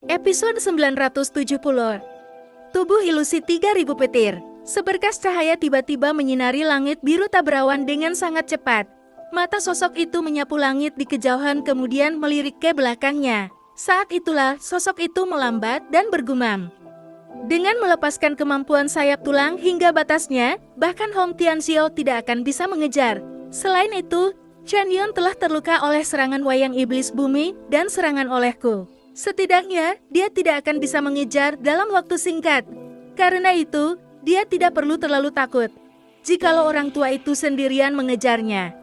Episode 970. Tubuh ilusi 3000 petir. Seberkas cahaya tiba-tiba menyinari langit biru tak berawan dengan sangat cepat. Mata sosok itu menyapu langit di kejauhan kemudian melirik ke belakangnya. Saat itulah sosok itu melambat dan bergumam. Dengan melepaskan kemampuan sayap tulang hingga batasnya, bahkan Hong Tianxiao tidak akan bisa mengejar. Selain itu, Chen Yun telah terluka oleh serangan wayang iblis bumi dan serangan olehku. Setidaknya, dia tidak akan bisa mengejar dalam waktu singkat. Karena itu, dia tidak perlu terlalu takut. Jikalau orang tua itu sendirian mengejarnya,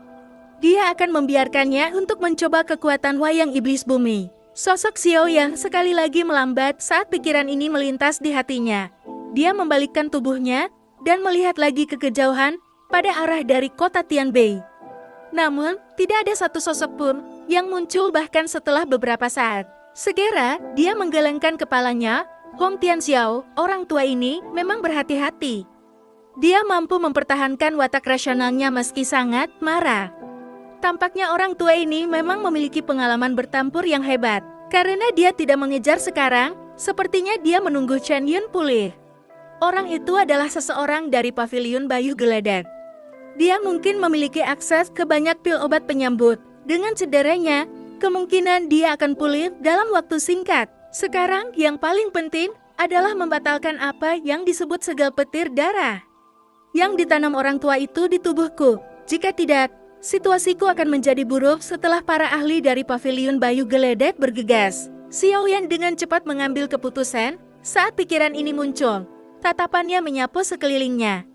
dia akan membiarkannya untuk mencoba kekuatan wayang iblis bumi. Sosok Xiao yang sekali lagi melambat saat pikiran ini melintas di hatinya. Dia membalikkan tubuhnya dan melihat lagi ke kejauhan pada arah dari kota Tianbei. Namun, tidak ada satu sosok pun yang muncul bahkan setelah beberapa saat. Segera, dia menggelengkan kepalanya. Hong Tianxiao, orang tua ini, memang berhati-hati. Dia mampu mempertahankan watak rasionalnya meski sangat marah. Tampaknya orang tua ini memang memiliki pengalaman bertempur yang hebat. Karena dia tidak mengejar sekarang, sepertinya dia menunggu Chen Yun pulih. Orang itu adalah seseorang dari Paviliun Bayu Geledak. Dia mungkin memiliki akses ke banyak pil obat penyambut. Dengan cederanya, kemungkinan dia akan pulih dalam waktu singkat. Sekarang yang paling penting adalah membatalkan apa yang disebut segel petir darah yang ditanam orang tua itu di tubuhku. Jika tidak, situasiku akan menjadi buruk setelah para ahli dari Paviliun Bayu Geledak bergegas. Xiao Yan dengan cepat mengambil keputusan saat pikiran ini muncul. Tatapannya menyapu sekelilingnya.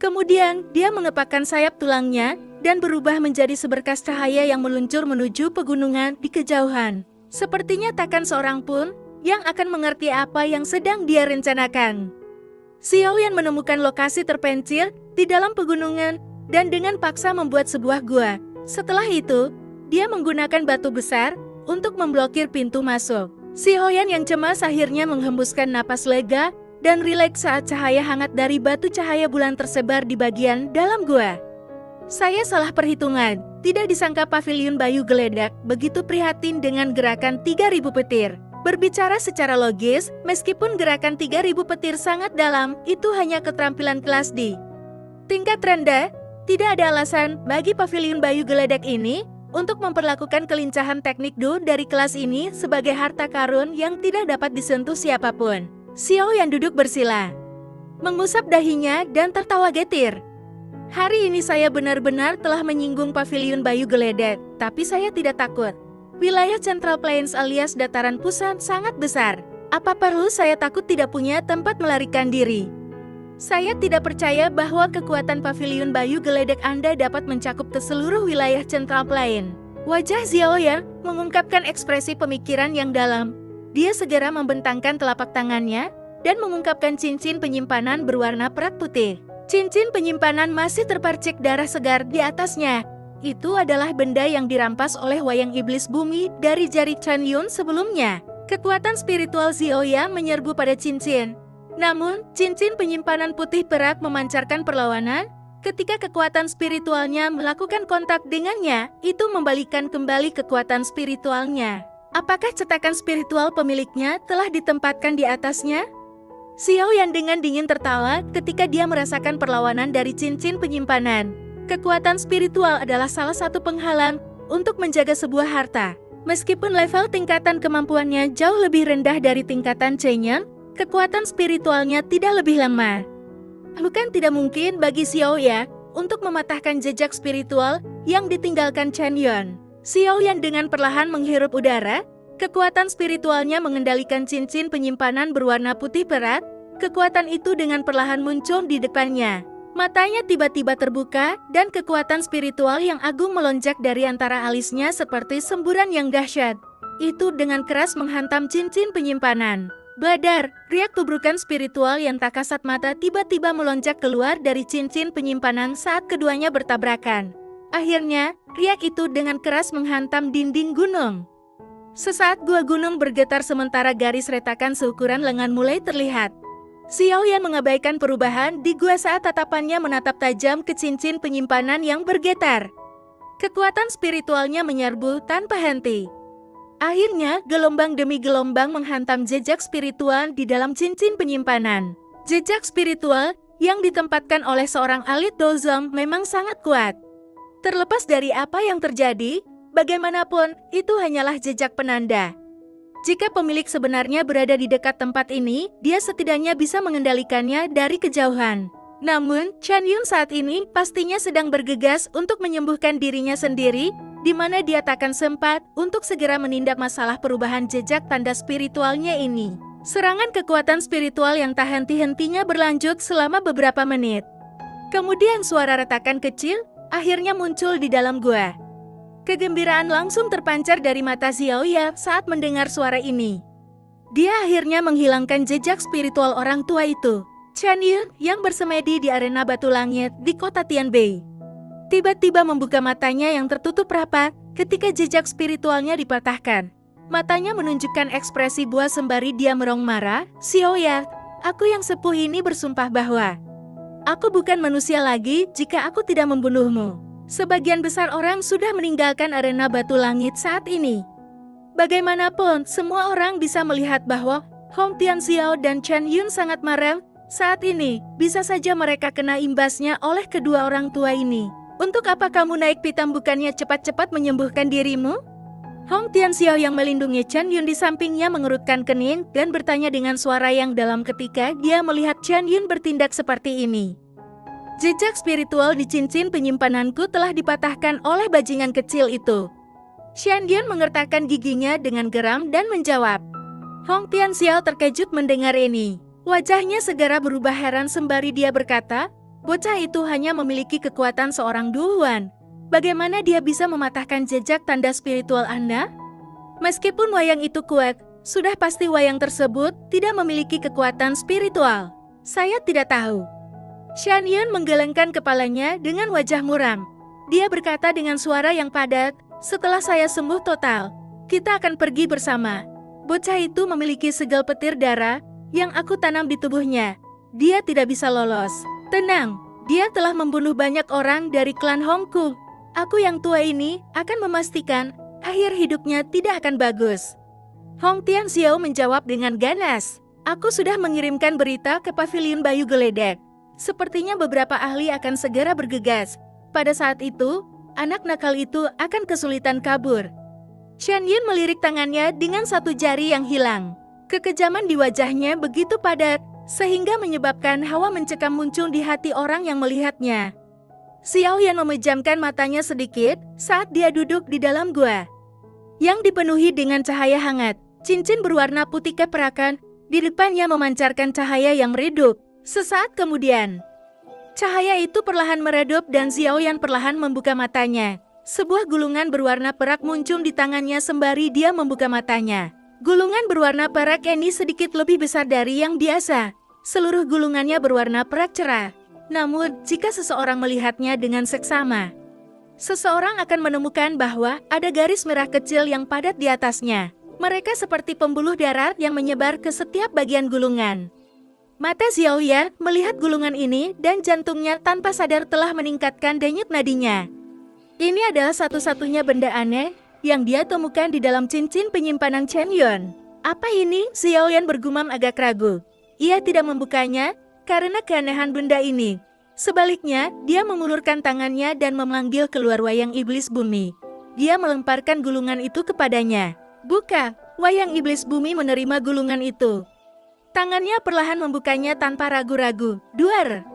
Kemudian, dia mengepakkan sayap tulangnya dan berubah menjadi seberkas cahaya yang meluncur menuju pegunungan di kejauhan. Sepertinya takkan seorang pun yang akan mengerti apa yang sedang dia rencanakan. Xiao Yan menemukan lokasi terpencil di dalam pegunungan dan dengan paksa membuat sebuah gua. Setelah itu, dia menggunakan batu besar untuk memblokir pintu masuk. Xiao Yan yang cemas akhirnya menghembuskan napas lega dan rileks saat cahaya hangat dari batu cahaya bulan tersebar di bagian dalam gua. Saya salah perhitungan. Tidak disangka Paviliun Bayu Geledak begitu prihatin dengan gerakan 3000 petir. Berbicara secara logis, meskipun gerakan 3000 petir sangat dalam, itu hanya keterampilan kelas D tingkat rendah. Tidak ada alasan bagi Paviliun Bayu Geledak ini untuk memperlakukan kelincahan teknik Do dari kelas ini sebagai harta karun yang tidak dapat disentuh siapapun. Xiao yang duduk bersila, mengusap dahinya dan tertawa getir. Hari ini saya benar-benar telah menyinggung Paviliun Bayu Geledak, tapi saya tidak takut. Wilayah Central Plains alias dataran pusat sangat besar. Apa perlu saya takut tidak punya tempat melarikan diri? Saya tidak percaya bahwa kekuatan Paviliun Bayu Geledak Anda dapat mencakup ke seluruh wilayah Central Plain. Wajah Xiao Yan mengungkapkan ekspresi pemikiran yang dalam. Dia segera membentangkan telapak tangannya dan mengungkapkan cincin penyimpanan berwarna perak putih. Cincin penyimpanan masih terpercik darah segar di atasnya. Itu adalah benda yang dirampas oleh wayang iblis bumi dari jari Chen Yun sebelumnya. Kekuatan spiritual Zioya menyerbu pada cincin. Namun, cincin penyimpanan putih perak memancarkan perlawanan. Ketika kekuatan spiritualnya melakukan kontak dengannya, itu membalikan kembali kekuatan spiritualnya. Apakah cetakan spiritual pemiliknya telah ditempatkan di atasnya? Xiao Yan dengan dingin tertawa ketika dia merasakan perlawanan dari cincin penyimpanan. Kekuatan spiritual adalah salah satu penghalang untuk menjaga sebuah harta. Meskipun level tingkatan kemampuannya jauh lebih rendah dari tingkatan Chen Yun, kekuatan spiritualnya tidak lebih lemah. Bukan tidak mungkin bagi Xiao Yan untuk mematahkan jejak spiritual yang ditinggalkan Chen Yun. Xiao Yan dengan perlahan menghirup udara. Kekuatan spiritualnya mengendalikan cincin penyimpanan berwarna putih perak. Kekuatan itu dengan perlahan muncul di depannya. Matanya tiba-tiba terbuka dan kekuatan spiritual yang agung melonjak dari antara alisnya seperti semburan yang dahsyat. Itu dengan keras menghantam cincin penyimpanan. Bladar, riak tubrukan spiritual yang tak kasat mata tiba-tiba melonjak keluar dari cincin penyimpanan saat keduanya bertabrakan. Akhirnya, riak itu dengan keras menghantam dinding gunung. Sesaat gua gunung bergetar sementara garis retakan seukuran lengan mulai terlihat. Xiao Yan mengabaikan perubahan di gua saat tatapannya menatap tajam ke cincin penyimpanan yang bergetar. Kekuatan spiritualnya menyerbu tanpa henti. Akhirnya, gelombang demi gelombang menghantam jejak spiritual di dalam cincin penyimpanan. Jejak spiritual yang ditempatkan oleh seorang elit Dozong memang sangat kuat. Terlepas dari apa yang terjadi, bagaimanapun, itu hanyalah jejak penanda. Jika pemilik sebenarnya berada di dekat tempat ini, dia setidaknya bisa mengendalikannya dari kejauhan. Namun, Chen Yun saat ini pastinya sedang bergegas untuk menyembuhkan dirinya sendiri, di mana dia takkan sempat untuk segera menindak masalah perubahan jejak tanda spiritualnya ini. Serangan kekuatan spiritual yang tak henti-hentinya berlanjut selama beberapa menit. Kemudian suara retakan kecil akhirnya muncul di dalam gua. Kegembiraan langsung terpancar dari mata Xiaoya saat mendengar suara ini. Dia akhirnya menghilangkan jejak spiritual orang tua itu, Chen Yun, yang bersemedi di arena batu langit di kota Tianbei. Tiba-tiba membuka matanya yang tertutup rapat ketika jejak spiritualnya dipatahkan. Matanya menunjukkan ekspresi buas sembari dia merong marah. Xiaoya, aku yang sepuh ini bersumpah bahwa aku bukan manusia lagi jika aku tidak membunuhmu. Sebagian besar orang sudah meninggalkan arena batu langit saat ini. Bagaimanapun, semua orang bisa melihat bahwa Hong Tianxiao dan Chen Yun sangat marah saat ini. Bisa saja mereka kena imbasnya oleh kedua orang tua ini. Untuk apa kamu naik pitam bukannya cepat-cepat menyembuhkan dirimu? Hong Tianxiao yang melindungi Chen Yun di sampingnya mengerutkan kening dan bertanya dengan suara yang dalam ketika dia melihat Chen Yun bertindak seperti ini. Jejak spiritual di cincin penyimpananku telah dipatahkan oleh bajingan kecil itu. Chen Yun mengertakkan giginya dengan geram dan menjawab. Hong Tianxiao terkejut mendengar ini. Wajahnya segera berubah heran sembari dia berkata, bocah itu hanya memiliki kekuatan seorang duhuan. Bagaimana dia bisa mematahkan jejak tanda spiritual Anda? Meskipun wayang itu kuat, sudah pasti wayang tersebut tidak memiliki kekuatan spiritual. Saya tidak tahu. Chen Yun menggelengkan kepalanya dengan wajah muram. Dia berkata dengan suara yang padat, setelah saya sembuh total, kita akan pergi bersama. Bocah itu memiliki segel petir darah yang aku tanam di tubuhnya. Dia tidak bisa lolos. Tenang, dia telah membunuh banyak orang dari klan Hongku. Aku yang tua ini akan memastikan akhir hidupnya tidak akan bagus. Hong Tianxiao menjawab dengan ganas. Aku sudah mengirimkan berita ke pavilion Bayu Geledek. Sepertinya beberapa ahli akan segera bergegas. Pada saat itu, anak nakal itu akan kesulitan kabur. Chen Yun melirik tangannya dengan satu jari yang hilang. Kekejaman di wajahnya begitu padat, sehingga menyebabkan hawa mencekam muncul di hati orang yang melihatnya. Xiaoyan memejamkan matanya sedikit saat dia duduk di dalam gua yang dipenuhi dengan cahaya hangat. Cincin berwarna putih keperakan di depannya memancarkan cahaya yang redup. Sesaat kemudian, cahaya itu perlahan meredup dan Xiaoyan perlahan membuka matanya. Sebuah gulungan berwarna perak muncul di tangannya sembari dia membuka matanya. Gulungan berwarna perak ini sedikit lebih besar dari yang biasa. Seluruh gulungannya berwarna perak cerah. Namun, jika seseorang melihatnya dengan seksama, seseorang akan menemukan bahwa ada garis merah kecil yang padat di atasnya. Mereka seperti pembuluh darah yang menyebar ke setiap bagian gulungan. Mata Xiaoyan melihat gulungan ini dan jantungnya tanpa sadar telah meningkatkan denyut nadinya. Ini adalah satu-satunya benda aneh yang dia temukan di dalam cincin penyimpanan Chen Yun. Apa ini? Xiaoyan bergumam agak ragu. Ia tidak membukanya karena keanehan benda ini. Sebaliknya, dia mengulurkan tangannya dan memanggil keluar wayang iblis bumi. Dia melemparkan gulungan itu kepadanya. Buka, wayang iblis bumi menerima gulungan itu. Tangannya perlahan membukanya tanpa ragu-ragu. Duar!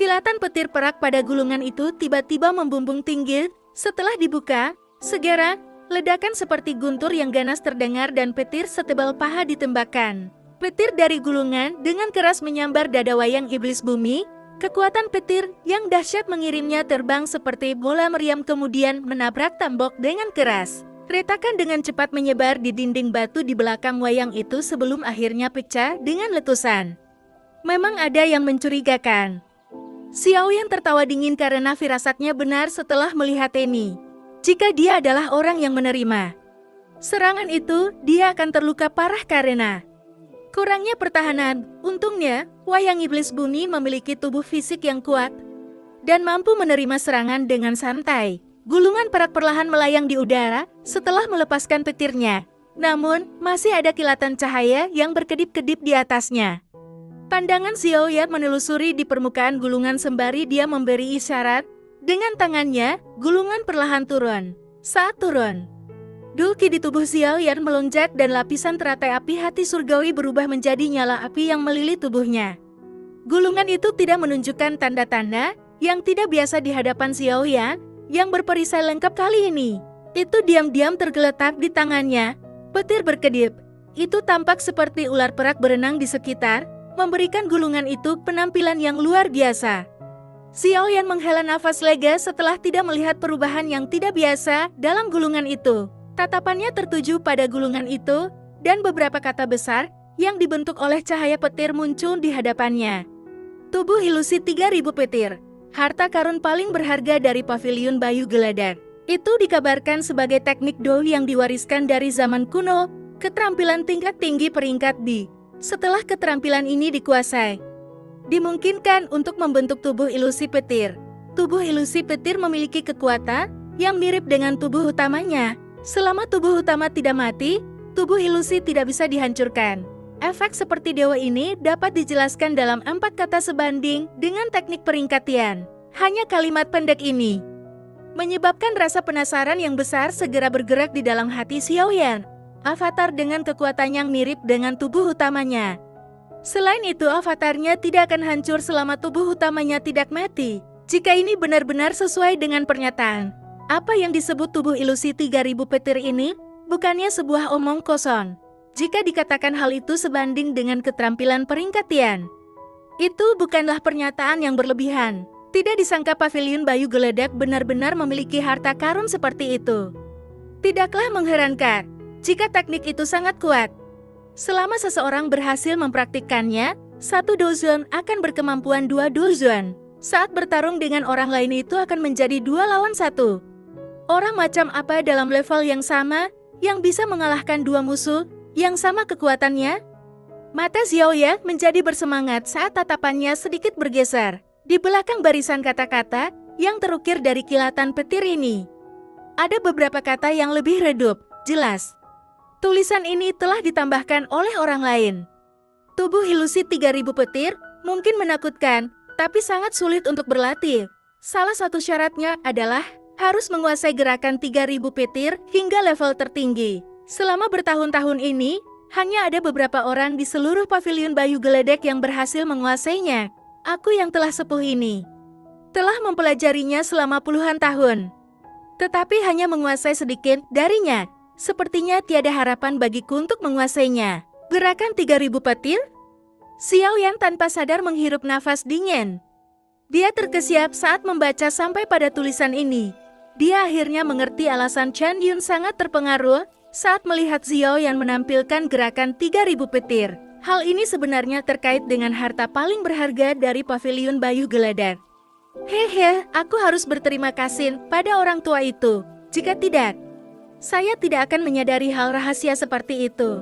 Kilatan petir perak pada gulungan itu tiba-tiba membumbung tinggi. Setelah dibuka, segera, ledakan seperti guntur yang ganas terdengar dan petir setebal paha ditembakkan. Petir dari gulungan dengan keras menyambar dada wayang iblis bumi. Kekuatan petir yang dahsyat mengirimnya terbang seperti bola meriam kemudian menabrak tembok dengan keras. Retakan dengan cepat menyebar di dinding batu di belakang wayang itu sebelum akhirnya pecah dengan letusan. Memang ada yang mencurigakan. Xiaoyan tertawa dingin karena firasatnya benar setelah melihat ini. Jika dia adalah orang yang menerima serangan itu, dia akan terluka parah karena kurangnya pertahanan. Untungnya, wayang iblis bumi memiliki tubuh fisik yang kuat dan mampu menerima serangan dengan santai. Gulungan perak perlahan melayang di udara setelah melepaskan petirnya. Namun, masih ada kilatan cahaya yang berkedip-kedip di atasnya. Pandangan Xiao Yan menelusuri di permukaan gulungan sembari dia memberi isyarat. Dengan tangannya, gulungan perlahan turun. Saat turun, dulki di tubuh Xiao Yan melonjak dan lapisan teratai api hati surgawi berubah menjadi nyala api yang melili tubuhnya. Gulungan itu tidak menunjukkan tanda-tanda yang tidak biasa di hadapan Xiao Yan yang berperisai lengkap kali ini. Itu diam-diam tergeletak di tangannya. Petir berkedip. Itu tampak seperti ular perak berenang di sekitar, memberikan gulungan itu penampilan yang luar biasa. Xiao Yan menghela nafas lega setelah tidak melihat perubahan yang tidak biasa dalam gulungan itu. Tatapannya tertuju pada gulungan itu, dan beberapa kata besar yang dibentuk oleh cahaya petir muncul di hadapannya. Tubuh ilusi 3000 petir, harta karun paling berharga dari Paviliun Bayu Geladak. Itu dikabarkan sebagai teknik Do yang diwariskan dari zaman kuno, keterampilan tingkat tinggi peringkat D. Setelah keterampilan ini dikuasai, dimungkinkan untuk membentuk tubuh ilusi petir. Tubuh ilusi petir memiliki kekuatan yang mirip dengan tubuh utamanya. Selama tubuh utama tidak mati, tubuh ilusi tidak bisa dihancurkan. Efek seperti dewa ini dapat dijelaskan dalam 4 kata sebanding dengan teknik peringkatian. Hanya kalimat pendek ini menyebabkan rasa penasaran yang besar segera bergerak di dalam hati Xiao Yan. Avatar dengan kekuatan yang mirip dengan tubuh utamanya. Selain itu, avatarnya tidak akan hancur selama tubuh utamanya tidak mati. Jika ini benar-benar sesuai dengan pernyataan, apa yang disebut tubuh ilusi 3000 petir ini bukannya sebuah omong kosong. Jika dikatakan hal itu sebanding dengan keterampilan peringkatian, itu bukanlah pernyataan yang berlebihan. Tidak disangka Paviliun Bayu Geladak benar-benar memiliki harta karun seperti itu. Tidaklah mengherankan jika teknik itu sangat kuat. Selama seseorang berhasil mempraktikkannya, 1 dozon akan berkemampuan 2 dozon. Saat bertarung dengan orang lain itu akan menjadi 2 lawan 1. Orang macam apa dalam level yang sama yang bisa mengalahkan 2 musuh yang sama kekuatannya? Mata Xiao Yan menjadi bersemangat saat tatapannya sedikit bergeser di belakang barisan kata-kata yang terukir dari kilatan petir ini. Ada beberapa kata yang lebih redup, jelas. Tulisan ini telah ditambahkan oleh orang lain. Tubuh ilusi 3000 petir mungkin menakutkan, tapi sangat sulit untuk berlatih. Salah satu syaratnya adalah harus menguasai gerakan 3000 petir hingga level tertinggi. Selama bertahun-tahun ini, hanya ada beberapa orang di seluruh Paviliun Bayu Geladak yang berhasil menguasainya. Aku yang telah sepuh ini telah mempelajarinya selama puluhan tahun, tetapi hanya menguasai sedikit darinya. Sepertinya tiada harapan bagiku untuk menguasainya. Gerakan 3000 petir? Xiao Yan tanpa sadar menghirup nafas dingin. Dia terkesiap saat membaca sampai pada tulisan ini. Dia akhirnya mengerti alasan Chen Yun sangat terpengaruh saat melihat Xiao Yan menampilkan gerakan 3000 petir. Hal ini sebenarnya terkait dengan harta paling berharga dari Paviliun Bayu Geladak. Hehe, aku harus berterima kasih pada orang tua itu. Jika tidak, saya tidak akan menyadari hal rahasia seperti itu.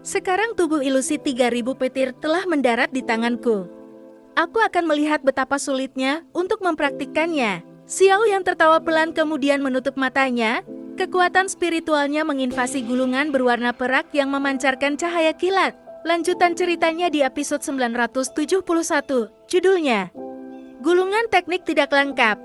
Sekarang tubuh ilusi 3000 petir telah mendarat di tanganku. Aku akan melihat betapa sulitnya untuk mempraktikkannya. Xiao yang tertawa pelan kemudian menutup matanya. Kekuatan spiritualnya menginvasi gulungan berwarna perak yang memancarkan cahaya kilat. Lanjutan ceritanya di episode 971. Judulnya, Gulungan Teknik Tidak Lengkap.